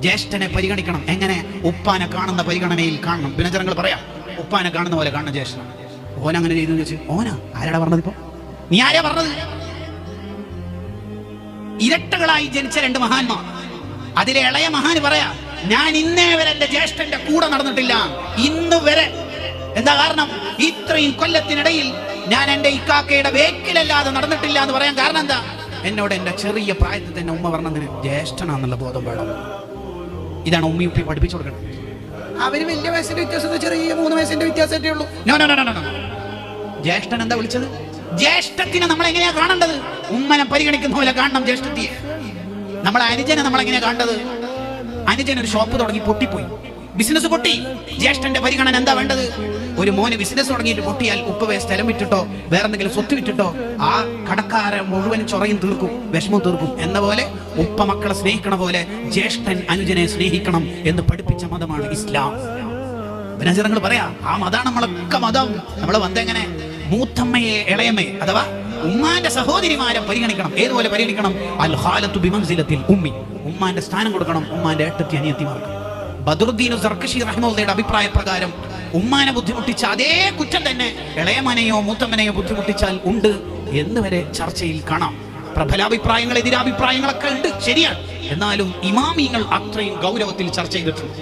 ജ്യേഷ്ഠനെ പരിഗണിക്കണം. എങ്ങനെ? ഉപ്പാനെ കാണുന്ന പരിഗണനയിൽ കാണണം. പിന്നെ ജനങ്ങൾ പറയാം ഉപ്പാനെ കാണുന്ന പോലെ കാണണം ജ്യേഷ്ഠൻ. ഓൻ അങ്ങനെ ചെയ്തു വെച്ച് ഓനാ ആരാടാ പറഞ്ഞത്? ഇപ്പൊ നീ ആരാ പറഞ്ഞത്? ഇരട്ടകളായി ജനിച്ച രണ്ട് മഹാന്മാർ, അതിലെ ഇളയ മഹാന് പറയാ, ഞാൻ ഇന്നേ വരെ എന്റെ ജ്യേഷ്ഠന്റെ കൂടെ നടന്നിട്ടില്ല, ഇന്ന് വരെ. എന്താ കാരണം? ഇത്രയും കൊല്ലത്തിനിടയിൽ ഞാൻ എന്റെ ഇക്കാക്കയുടെ വേക്കിലല്ലാതെ നടന്നിട്ടില്ല എന്ന് പറയാൻ കാരണം എന്താ? എന്നോട് എന്റെ ചെറിയ പ്രായത്തിൽ തന്നെ ഉമ്മ പറഞ്ഞതിന് ജ്യേഷ്ഠനാന്നുള്ള ബോധം വേണം. ഇതാണ് ഉമ്മയും ഉപ്പയും പഠിപ്പിച്ചു കൊടുക്കണം. അവര് വലിയ വയസ്സിന്റെ വ്യത്യാസം, ചെറിയ 3 വയസ്സിന്റെ വ്യത്യാസമേ ഉള്ളൂ. No no no no. ജ്യേഷ്ഠൻ എന്താ വിളിച്ചത്? ജ്യേഷ്ഠത്തിനെ നമ്മൾ എങ്ങനെയാ കാണേണ്ടത്? ഉമ്മനെ പരിഗണിക്കുന്ന പോലെ കാണണം ജ്യേഷ്ഠത്തിയെ. നമ്മളെ അനുജനെ നമ്മൾ എങ്ങനെയാ കാണേണ്ടത്? അനുജൻ ഒരു ഷോപ്പ് തുടങ്ങി പൊട്ടിപ്പോയി, ബിസിനസ് പൊട്ടി. ജ്യേഷ്ഠന്റെ പരിഗണന എന്താ വേണ്ടത്? ഒരു മോന് ബിസിനസ് തുടങ്ങിയിട്ട് പൊട്ടിയാൽ ഉപ്പവേ സ്ഥലം വിറ്റിട്ടോ വേറെ എന്തെങ്കിലും സ്വത്ത് വിറ്റിട്ടോ ആ കടക്കാരൻ മുഴുവൻ ചൊറയും തീർക്കും, വിഷമം തീർക്കും. എന്ന പോലെ ഉപ്പ മക്കളെ സ്നേഹിക്കണ പോലെ ജ്യേഷ്ഠൻ അനുജനെ സ്നേഹിക്കണം എന്ന് പഠിപ്പിച്ച മതമാണ് ഇസ്ലാം. ജനങ്ങൾ പറയാ ആ മതാണ് നമ്മളൊക്കെ മതം. നമ്മളെ വന്നെങ്ങനെ? മൂത്തമ്മയെ ഇളയമ്മയെ അഥവാ ഉമ്മാന്റെ സഹോദരിമാരെ പരിഗണിക്കണം. ഏതുപോലെ പരിഗണിക്കണം? അൽ ഖാലത്തു ബിമൻസിലത്തിൽ ഉമ്മി, ഉമ്മാന്റെ സ്ഥാനം കൊടുക്കണം ഉമ്മാന്റെ ഏട്ടത്തി അനിയത്തിമാർക്ക്. ബദറുദ്ദീൻ സർക്കശി റഹ്മത്തുള്ളാഹിയുടെ അഭിപ്രായ പ്രകാരം ഉമ്മാനെ ബുദ്ധിമുട്ടിച്ച അതേ കുറ്റം തന്നെ ഇളയമനെയോ മൂത്തമ്മനെയോ ബുദ്ധിമുട്ടിച്ചാൽ ഉണ്ട് എന്ന് വരെ ചർച്ചയിൽ കാണാം. പ്രബലാഭിപ്രായങ്ങൾ എതിരാഭിപ്രായങ്ങളൊക്കെ ഉണ്ട്, ശരിയാണ്. എന്നാലും ഇമാമിങ്ങൾ അത്രയും ഗൗരവത്തിൽ ചർച്ച ചെയ്തിട്ടുണ്ട്.